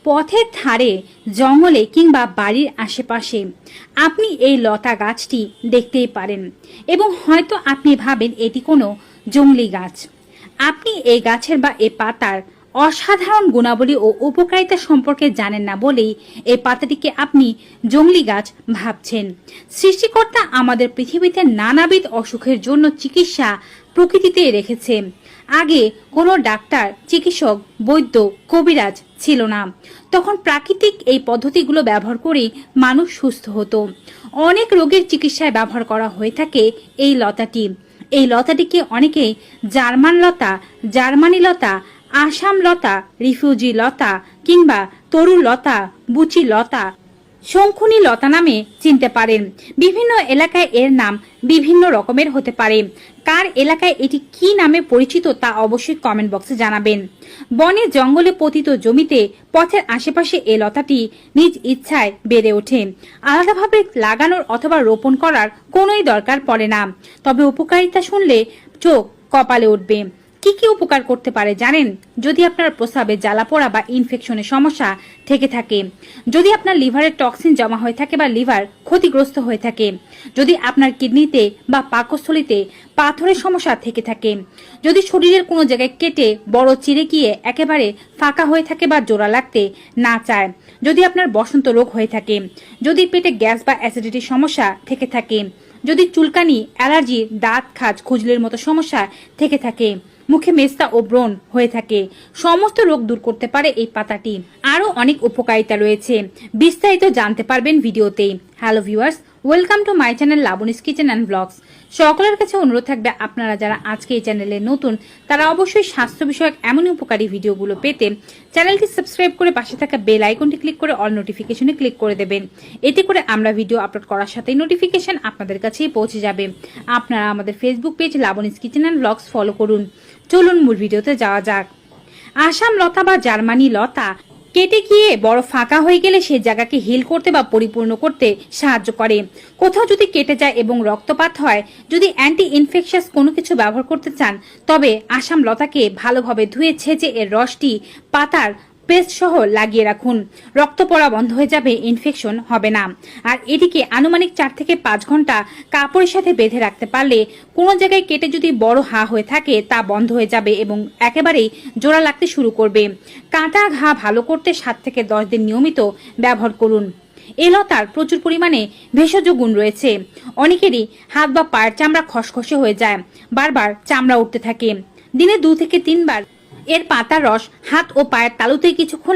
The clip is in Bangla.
পথের ধারে, জঙ্গলে কিংবা বাড়ির আশেপাশে আপনি এই লতা গাছটি দেখতেই পারেন এবং হয়তো আপনি ভাবেন এটি কোনো জংলি গাছ। আপনি এই গাছের বা এই পাতার অসাধারণ গুণাবলী ও উপকারিতা সম্পর্কে জানেন না বলেই এই পাতাটিকে আপনি জংলি গাছ ভাবছেন। সৃষ্টিকর্তা আমাদের পৃথিবীতে নানাবিধ অসুখের জন্য চিকিৎসা প্রকৃতিতে রেখেছে। আগে কোনো ডাক্তার, চিকিৎসক, বৈদ্য, কবিরাজ ছিল না। তখন প্রাকৃতিক এই পদ্ধতিগুলো ব্যবহার করে মানুষ সুস্থ হতো। অনেক রোগের চিকিৎসায় ব্যবহার করা হয়ে থাকে এই লতাটি। এই লতাটিকে অনেকে জার্মানি লতা, আসাম লতা, রিফিউজি লতা কিংবা তরু লতা, বুচি লতা, শঙ্খুনি লতা নামে চিনতে পারেন। বিভিন্ন এলাকায় এর নাম বিভিন্ন রকমের হতে পারে। কার এলাকায় এটি কি নামে পরিচিত তা অবশ্যই কমেন্ট বক্সে জানাবেন। বনে জঙ্গলে পতিত জমিতে, পথের আশেপাশে এই লতাটি নিজ ইচ্ছায় বেড়ে ওঠে। আলাদাভাবে লাগানোর অথবা রোপণ করার কোনোই দরকার পড়ে না। তবে উপকারিতা শুনলে চোখ কপালে উঠবে। কি কি উপকার করতে পারে জানেন? যদি আপনার প্রস্রাবে জ্বালাপোড়া বা ইনফেকশনের সমস্যা থেকে থাকে, যদি আপনার লিভারের টক্সিন জমা হয়ে থাকে বা লিভার ক্ষতিগ্রস্ত হয়ে থাকে, যদি আপনার কিডনিতে বা পাকস্থলীতে পাথরের সমস্যা থেকে থাকে, যদি শরীরের কোনো জায়গায় কেটে বড় চিরে গিয়ে একেবারে ফাঁকা হয়ে থাকে বা জোড়া লাগতে না চায়, যদি আপনার বসন্ত রোগ হয়ে থাকে, যদি পেটে গ্যাস বা অ্যাসিডিটির সমস্যা থেকে থাকে, যদি চুলকানি, অ্যালার্জি, দাঁত খাজ, খুজলির মতো সমস্যা থেকে থাকে, মুখে মেস্তা ও ব্রণ হয়ে থাকে, সমস্ত রোগ দূর করতে পারে এই পাতাটি। আরো অনেক উপকারিতা রয়েছে, বিস্তারিত জানতে পারবেন ভিডিওতেই। Hello viewers, welcome to my channel Labani's kitchen and blogs. সকলের কাছে অনুরোধ থাকবে, আপনারা যারা আজকে এই চ্যানেলে নতুন তারা অবশ্যই স্বাস্থ্য বিষয়ক এমনই উপকারী ভিডিওগুলো পেতে চ্যানেলটি সাবস্ক্রাইব করে পাশে থাকা বেল আইকনটি ক্লিক করে অল নোটিফিকেশনে ক্লিক করে দেবেন। এতে করে আমরা ভিডিও আপলোড করার সাথেই নোটিফিকেশন আপনাদের কাছেই পৌঁছে যাবে। আপনারা আমাদের Facebook page Labani's kitchen and blogs follow করুন। চলুন মূল ভিডিওতে যাওয়া যাক। আসাম লতা বা জার্মানি লতা কেটে গিয়ে বড় ফাঁকা হয়ে গেলে সেই জায়গাকে হিল করতে বা পরিপূর্ণ করতে সাহায্য করে। কোথাও যদি কেটে যায় এবং রক্তপাত হয়, যদি অ্যান্টি ইনফেকশাস কোনো কিছু ব্যবহার করতে চান, তবে আসাম লতাকে ভালোভাবে ধুয়ে ছেঁচে এর রসটি পাতার পেস্ট সহ লাগিয়ে রাখুন। রক্ত পড়া বন্ধ হয়ে যাবে, ইনফেকশন হবে না। আর এটিকে আনুমানিক 4 থেকে 5 ঘন্টা কাপড়ের সাথে বেঁধে রাখতে পারলে কোনো জায়গায় কেটে যদি বড় ঘা হয়ে থাকে তা বন্ধ হয়ে যাবে এবং একেবারেই জোড়া লাগতে শুরু করবে। কাটা ঘা ভালো করতে 7 থেকে 10 দিন নিয়মিত ব্যবহার করুন। এই লতার প্রচুর পরিমাণে ভেষজ গুণ রয়েছে। অনেকেরই হাত বা পায়ের চামড়া খসখসে হয়ে যায়, বারবার চামড়া উঠতে থাকে। দিনে 2 থেকে 3 বার এর পাতার রস হাত ও পায়ের তালুতে কিছুক্ষণ